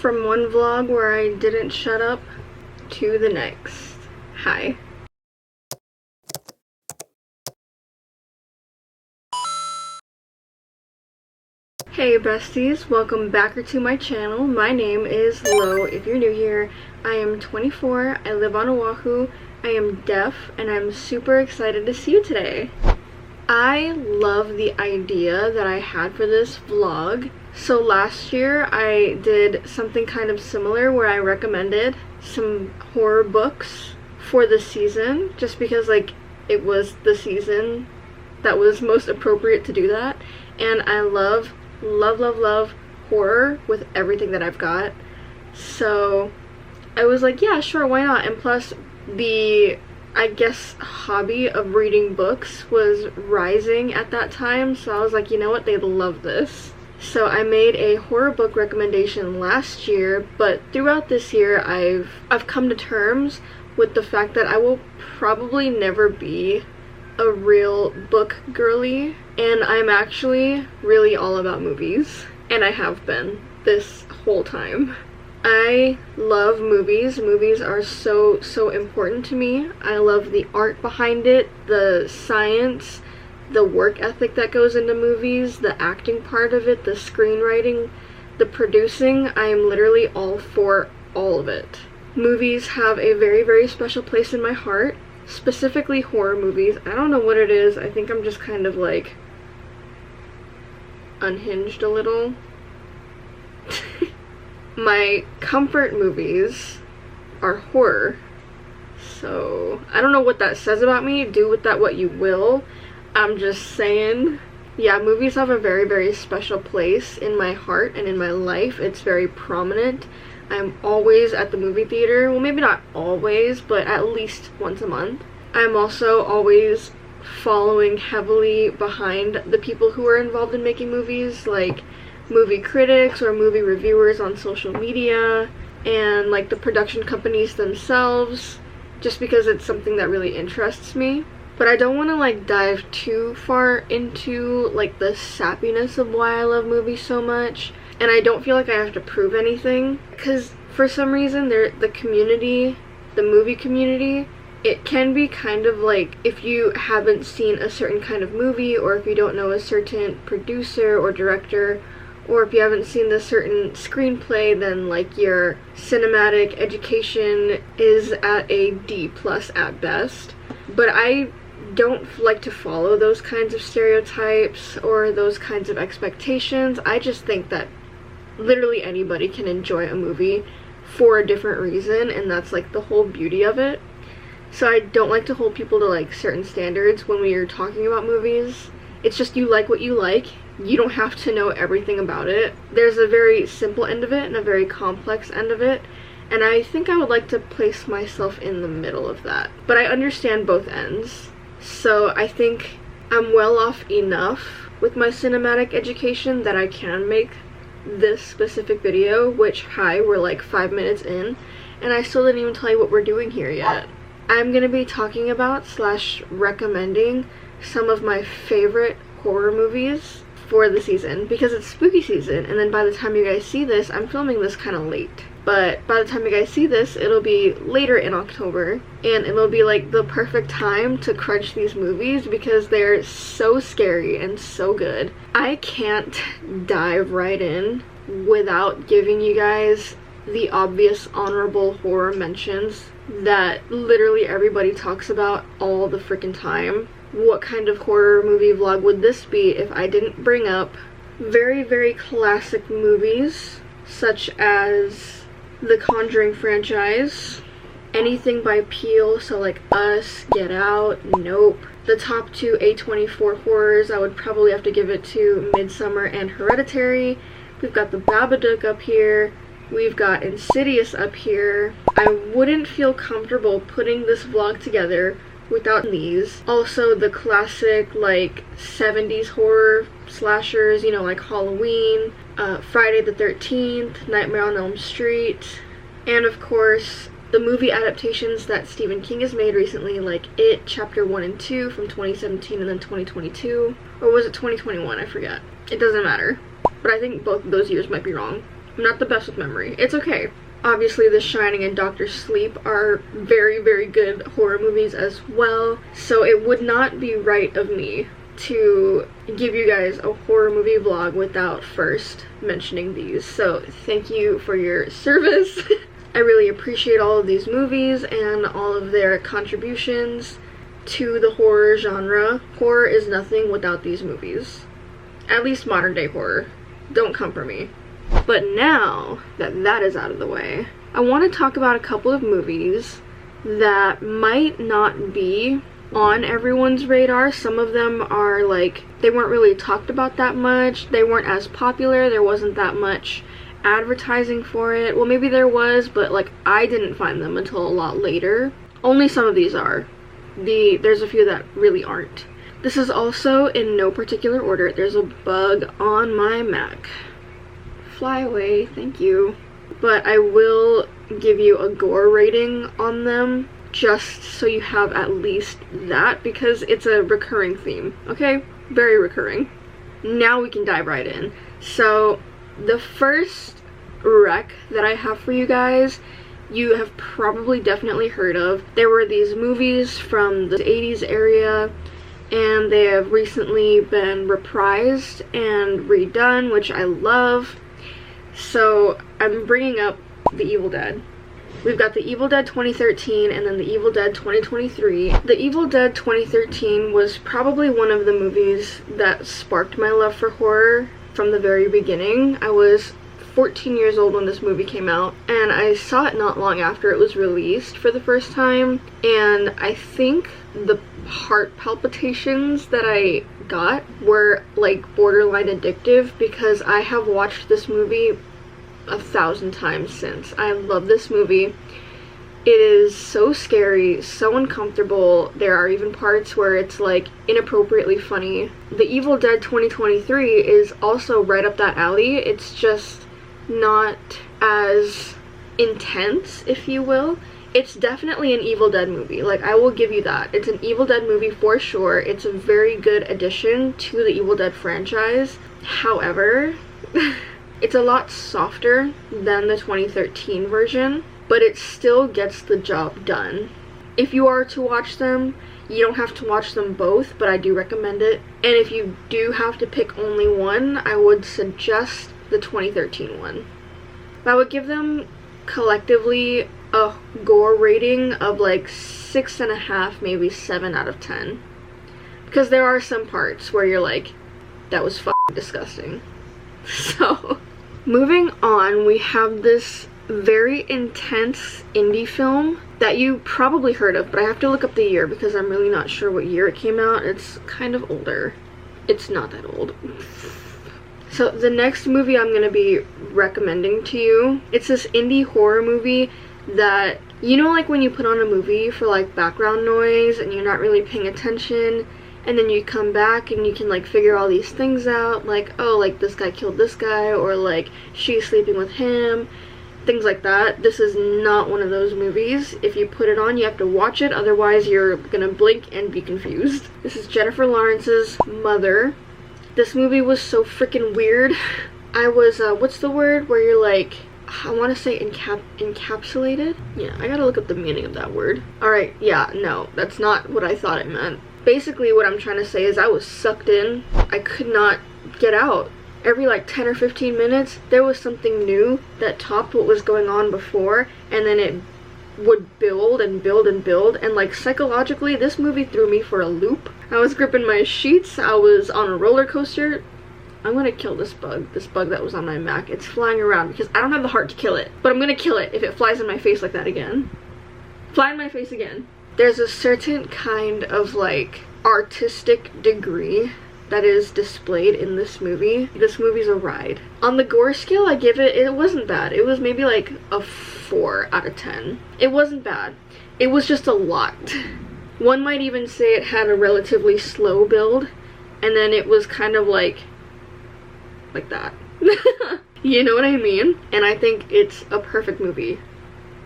From one vlog where I didn't shut up to the next. Hi. Hey besties, welcome back to my channel. My name is Lo. If you're new here, I am 24, I live on Oahu, I am deaf, and I'm super excited to see you today. I love the idea that I had for this vlog. So last year I did something kind of similar where I recommended some horror books for the season, just because like it was the season that was most appropriate to do that. And I love horror with everything that I've got. So I was like, yeah, sure, why not? And plus the, I guess, hobby of reading books was rising at that time, so I was like, you know what, they'd love this. So I made a horror book recommendation last year, but throughout this year I've come to terms with the fact that I will probably never be a real book girly, and I'm actually really all about movies, and I have been this whole time. I love movies. Movies are so important to me. I love the art behind it, the science, the work ethic that goes into movies, the acting part of it, the screenwriting, the producing. I am literally all for all of it. Movies have a very special place in my heart, specifically horror movies. I don't know what it is. I think I'm just kind of like unhinged a little. My comfort movies are horror. So I don't know what that says about me. Do with that what you will. I'm just saying. Yeah, movies have a very special place in my heart and in my life. It's very prominent. I'm always at the movie theater. Well, maybe not always, but at least once a month. I'm also always following heavily behind the people who are involved in making movies, like movie critics or movie reviewers on social media, and like the production companies themselves, just because it's something that really interests me. But I don't want to like dive too far into like the sappiness of why I love movies so much, and I don't feel like I have to prove anything, because for some reason the community, the movie community, it can be kind of like, if you haven't seen a certain kind of movie, or if you don't know a certain producer or director, or if you haven't seen the certain screenplay, then like your cinematic education is at a D+ at best. But I don't like to follow those kinds of stereotypes or those kinds of expectations. I just think that literally anybody can enjoy a movie for a different reason, and that's like the whole beauty of it. So I don't like to hold people to like certain standards when we are talking about movies. It's just, you like what you like. You don't have to know everything about it. There's a very simple end of it and a very complex end of it, and I think I would like to place myself in the middle of that. But I understand both ends, so I think I'm well off enough with my cinematic education that I can make this specific video, which, hi, we're like 5 minutes in, and I still didn't even tell you what we're doing here yet. I'm gonna be talking about / recommending some of my favorite horror movies for the season, because it's spooky season, and then by the time you guys see this, I'm filming this kind of late, but by the time you guys see this, it'll be later in October, and it'll be like the perfect time to crunch these movies because they're so scary and so good. I can't dive right in without giving you guys the obvious honorable horror mentions that literally everybody talks about all the freaking time. What kind of horror movie vlog would this be if I didn't bring up very classic movies such as the Conjuring franchise, anything by Peele, so like Us, Get Out, Nope. The top 2 A24 horrors, I would probably have to give it to Midsommar and Hereditary. We've got The Babadook up here. We've got Insidious up here. I wouldn't feel comfortable putting this vlog together without these. Also the classic like 70s horror slashers, you know, like Halloween, Friday the 13th, Nightmare on Elm Street, and of course the movie adaptations that Stephen King has made recently, like It Chapter 1 and 2 from 2017 and then 2022, or was it 2021? I forget. It doesn't matter, but I think both of those years might be wrong. I'm not the best with memory. It's okay. Obviously, The Shining and Doctor Sleep are very, very good horror movies as well, so it would not be right of me to give you guys a horror movie vlog without first mentioning these. So thank you for your service. I really appreciate all of these movies and all of their contributions to the horror genre. Horror is nothing without these movies. At least modern day horror. Don't come for me. But now that that is out of the way, I want to talk about a couple of movies that might not be on everyone's radar. Some of them are like, they weren't really talked about that much, they weren't as popular, there wasn't that much advertising for it. Well, maybe there was, but like I didn't find them until a lot later. Only some of these are. There's a few that really aren't. This is also in no particular order. There's a bug on my Mac. Fly away, thank you. But I will give you a gore rating on them, just so you have at least that, because it's a recurring theme, okay? Very recurring. Now we can dive right in. So, the first rec that I have for you guys, you have probably definitely heard of. There were these movies from the 80s area, and they have recently been reprised and redone, which I love. So, I'm bringing up The Evil Dead. We've got The Evil Dead 2013 and then The Evil Dead 2023. The Evil Dead 2013 was probably one of the movies that sparked my love for horror from the very beginning. I was 14 years old when this movie came out, and I saw it not long after it was released for the first time, and I think the heart palpitations that I got were like borderline addictive, because I have watched this movie 1,000 times since. I love this movie. It is so scary, so uncomfortable. There are even parts where it's like inappropriately funny. The Evil Dead 2023 is also right up that alley. It's just not as intense, if you will. It's definitely an Evil Dead movie. Like, I will give you that. It's an Evil Dead movie for sure. It's a very good addition to the Evil Dead franchise. However, it's a lot softer than the 2013 version, but it still gets the job done. If you are to watch them, you don't have to watch them both, but I do recommend it. And if you do have to pick only one, I would suggest the 2013 one. I would give them collectively a gore rating of like 6.5, maybe 7 out of 10. Because there are some parts where you're like, that was fucking disgusting. So, moving on, we have this very intense indie film that you probably heard of, but I have to look up the year because I'm really not sure what year it came out. It's kind of older. It's not that old. So the next movie I'm going to be recommending to you, it's this indie horror movie that, you know, like when you put on a movie for like background noise and you're not really paying attention, and then you come back and you can like figure all these things out, like, oh, like this guy killed this guy, or like she's sleeping with him, things like that. This is not one of those movies. If you put it on, you have to watch it, otherwise you're gonna blink and be confused. This is Jennifer Lawrence's mother. This movie was so freaking weird. I was, what's the word where you're like, I want to say encapsulated? Yeah, I gotta look up the meaning of that word. Alright, yeah, no, that's not what I thought it meant. Basically, what I'm trying to say is I was sucked in. I could not get out. Every like 10 or 15 minutes, there was something new that topped what was going on before, and then it would build and build and build, and like psychologically, this movie threw me for a loop. I was gripping my sheets, I was on a roller coaster. I'm gonna kill this bug that was on my Mac. It's flying around because I don't have the heart to kill it, but I'm gonna kill it if it flies in my face like that again. Fly in my face again. There's a certain kind of like artistic degree that is displayed in this movie. This movie's a ride. On the gore scale, I give it, it wasn't bad. It was maybe like a 4 out of 10. It wasn't bad. It was just a lot. One might even say it had a relatively slow build, and then it was kind of like that. You know what I mean? And I think it's a perfect movie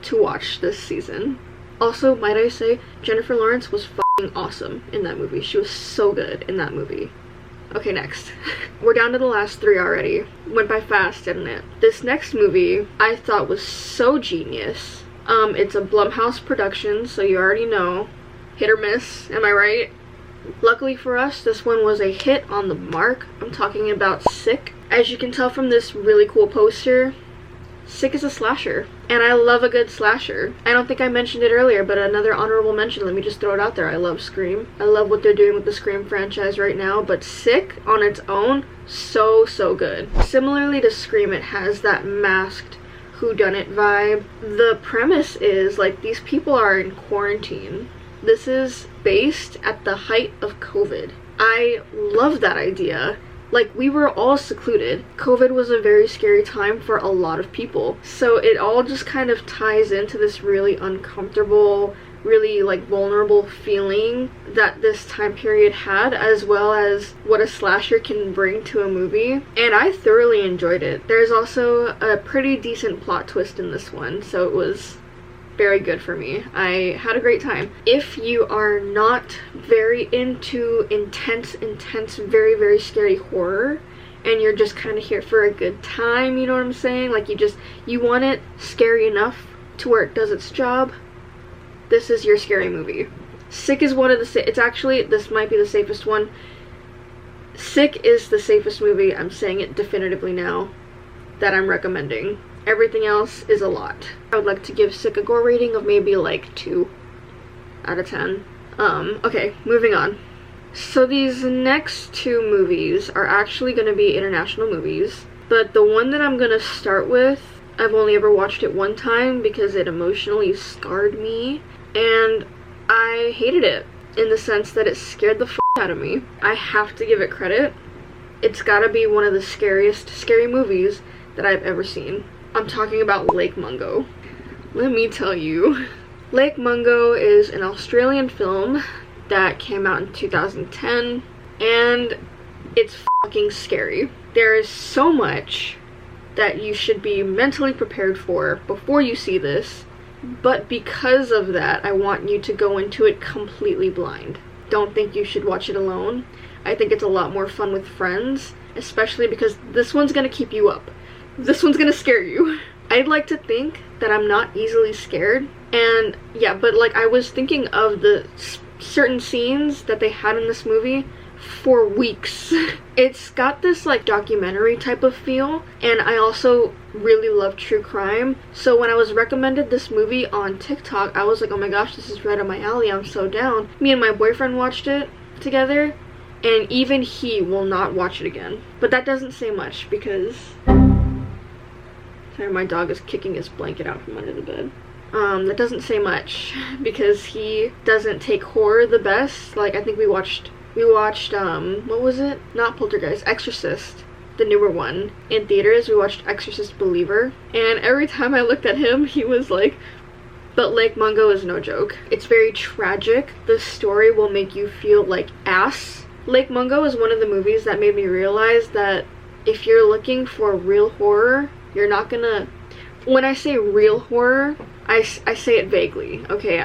to watch this season. Also, might I say, Jennifer Lawrence was fucking awesome in that movie. She was so good in that movie. Okay, next. We're down to the last 3 already. Went by fast, didn't it? This next movie I thought was so genius. It's a Blumhouse production, so you already know. Hit or miss, am I right? Luckily for us, this one was a hit on the mark. I'm talking about Sick. As you can tell from this really cool poster, Sick is a slasher, and I love a good slasher. I don't think I mentioned it earlier, but another honorable mention, let me just throw it out there. I love Scream. I love what they're doing with the Scream franchise right now, but Sick on its own, so good. Similarly to Scream, it has that masked whodunit vibe. The premise is, like, these people are in quarantine. This is based at the height of COVID. I love that idea. Like, we were all secluded. COVID was a very scary time for a lot of people. So it all just kind of ties into this really uncomfortable, really like vulnerable feeling that this time period had, as well as what a slasher can bring to a movie. And I thoroughly enjoyed it. There's also a pretty decent plot twist in this one, so it was very good for me. I had a great time. If you are not very into intense, very scary horror, and you're just kind of here for a good time, you know what I'm saying? Like, you want it scary enough to where it does its job, this is your scary movie. Sick is one of the it's actually, this might be the safest one. Sick is the safest movie, I'm saying it definitively now, that I'm recommending. Everything else is a lot. I would like to give Sick a gore rating of maybe like 2 out of 10. Okay, moving on. So these next 2 movies are actually going to be international movies, but the one that I'm going to start with, I've only ever watched it one time because it emotionally scarred me, and I hated it in the sense that it scared the f*** out of me. I have to give it credit. It's gotta be one of the scariest scary movies that I've ever seen. I'm talking about Lake Mungo. Let me tell you. Lake Mungo is an Australian film that came out in 2010, and it's fucking scary. There is so much that you should be mentally prepared for before you see this, but because of that, I want you to go into it completely blind. Don't think you should watch it alone. I think it's a lot more fun with friends, especially because this one's gonna keep you up. This one's gonna scare you. I'd like to think that I'm not easily scared, and yeah, but like, I was thinking of the certain scenes that they had in this movie for weeks. It's got this like documentary type of feel, and I also really love true crime, so when I was recommended this movie on TikTok, I was like, oh my gosh, this is right up my alley, I'm so down. Me and my boyfriend watched it together, and even he will not watch it again. But that doesn't say much because... Sorry, my dog is kicking his blanket out from under the bed. That doesn't say much because he doesn't take horror the best. Like, I think we watched, what was it? Not Poltergeist, Exorcist, the newer one, in theaters. We watched Exorcist Believer, and every time I looked at him, he was like, but Lake Mungo is no joke. It's very tragic. The story will make you feel like ass. Lake Mungo is one of the movies that made me realize that if you're looking for real horror, you're not gonna... When I say real horror, I say it vaguely. Okay,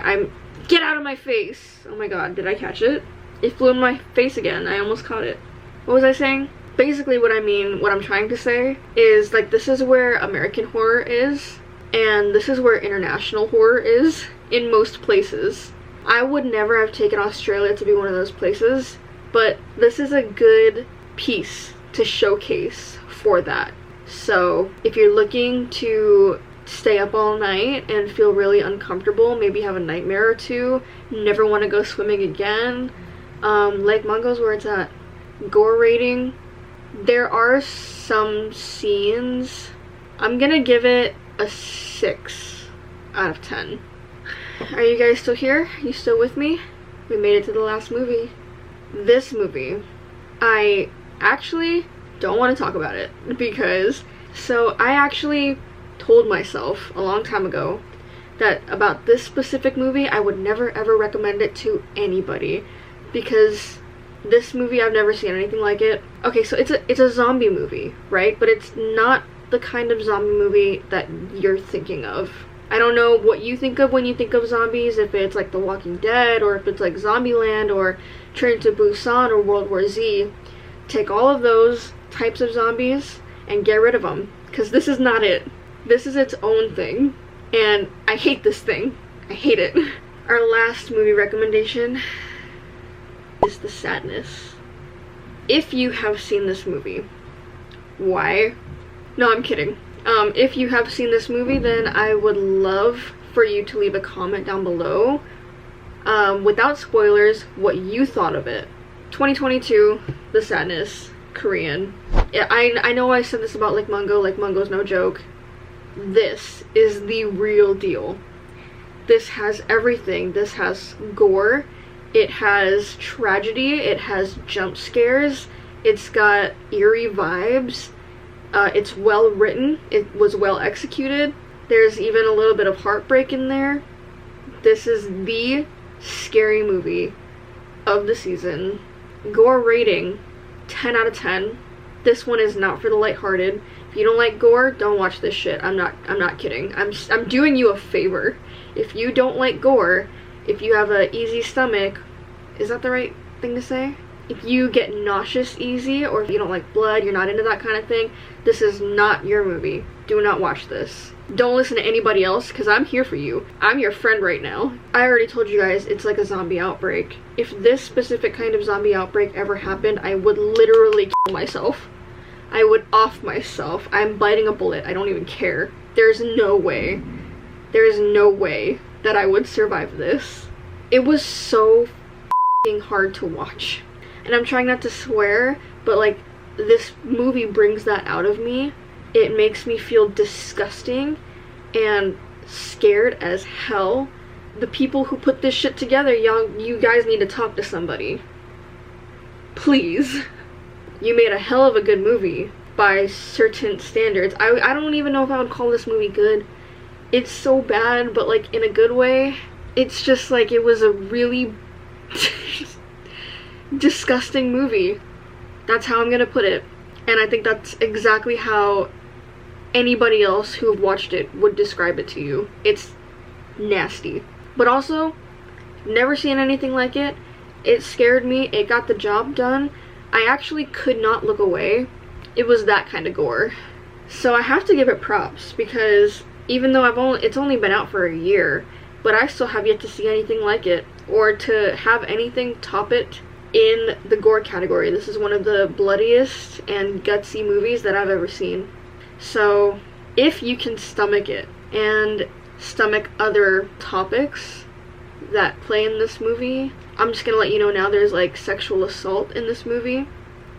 Get out of my face! Oh my god, did I catch it? It flew in my face again. I almost caught it. What was I saying? Basically what I'm trying to say is, like, this is where American horror is, and this is where international horror is in most places. I would never have taken Australia to be one of those places, but this is a good piece to showcase for that. So if you're looking to stay up all night and feel really uncomfortable, maybe have a nightmare or two, never want to go swimming again, Lake Mungo's where it's at. Gore rating, there are some scenes, I'm gonna give it a 6 out of 10. Are you guys still here? You still with me? We made it to the last movie. This movie, I actually don't want to talk about it because, so I actually told myself a long time ago that about this specific movie I would never ever recommend it to anybody because this movie, I've never seen anything like it. Okay, so it's a zombie movie, right? But it's not the kind of zombie movie that you're thinking of. I don't know what you think of when you think of zombies, if it's like The Walking Dead, or if it's like Zombieland, or Train to Busan, or World War Z. Take all of those types of zombies and get rid of them, because this is not it. This is its own thing, and I hate this thing. I hate it. Our last movie recommendation is The Sadness. If you have seen this movie, why? No, I'm kidding. If you have seen this movie, then I would love for you to leave a comment down below, without spoilers, what you thought of it. 2022, The Sadness, Korean. Yeah, I know I said this about like Mongo's no joke. This is the real deal. This has everything. This has gore, it has tragedy, it has jump scares, it's got eerie vibes, it's well written, it was well executed, there's even a little bit of heartbreak in there. This is the scary movie of the season. Gore rating, 10 out of 10. This one is not for the lighthearted. If you don't like gore, don't watch this shit. I'm not kidding. I'm doing you a favor. If you don't like gore, if you have an easy stomach, is that the right thing to say? If you get nauseous easy, or if you don't like blood, you're not into that kind of thing, this is not your movie. Do not watch this. Don't listen to anybody else, because I'm here for you. I'm your friend right now. I already told you guys, it's like a zombie outbreak. If this specific kind of zombie outbreak ever happened, I would literally kill myself. I would off myself. I'm biting a bullet. I don't even care. There's no way. There is no way that I would survive this. It was so f***ing hard to watch. And I'm trying not to swear, but like, this movie brings that out of me. It makes me feel disgusting and scared as hell. The people who put this shit together, you guys need to talk to somebody. Please. You made a hell of a good movie by certain standards. I don't even know if I would call this movie good. It's so bad, but like in a good way. It's just like, it was a really disgusting movie. That's how I'm gonna put it. And I think that's exactly how anybody else who watched it would describe it to you. It's nasty. But also, never seen anything like it. It scared me. It got the job done. I actually could not look away. It was that kind of gore. So I have to give it props, because even though it's only been out for a year, but I still have yet to see anything like it, or to have anything top it in the gore category. This is one of the bloodiest and gutsy movies that I've ever seen. So if you can stomach it, and stomach other topics that play in this movie, I'm just gonna let you know now, there's like sexual assault in this movie.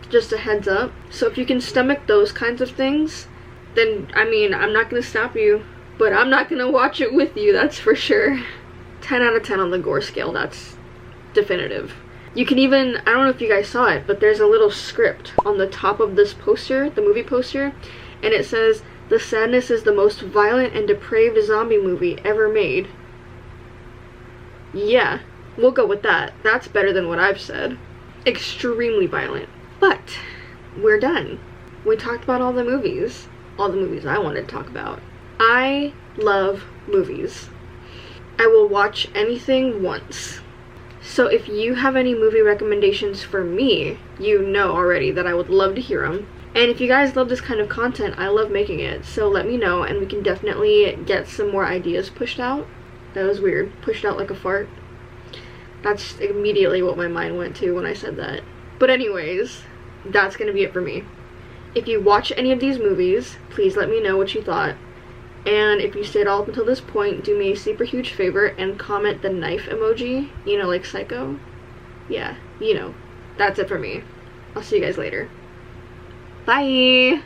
Just a heads up. So if you can stomach those kinds of things, then, I mean, I'm not gonna stop you, but I'm not gonna watch it with you, that's for sure. 10 out of 10 on the gore scale, that's definitive. You can even, I don't know if you guys saw it, but there's a little script on the top of this poster, the movie poster, and it says, "The Sadness is the most violent and depraved zombie movie ever made." Yeah, we'll go with that. That's better than what I've said. Extremely violent. But we're done. We talked about all the movies I wanted to talk about. I love movies. I will watch anything once. So if you have any movie recommendations for me, you know already that I would love to hear them. And if you guys love this kind of content, I love making it. So let me know, and we can definitely get some more ideas pushed out. That was weird. Pushed out like a fart. That's immediately what my mind went to when I said that. But anyways, that's gonna be it for me. If you watch any of these movies, please let me know what you thought. And if you stayed all up until this point, do me a super huge favor and comment the knife emoji. You know, like Psycho? Yeah, you know. That's it for me. I'll see you guys later. Bye!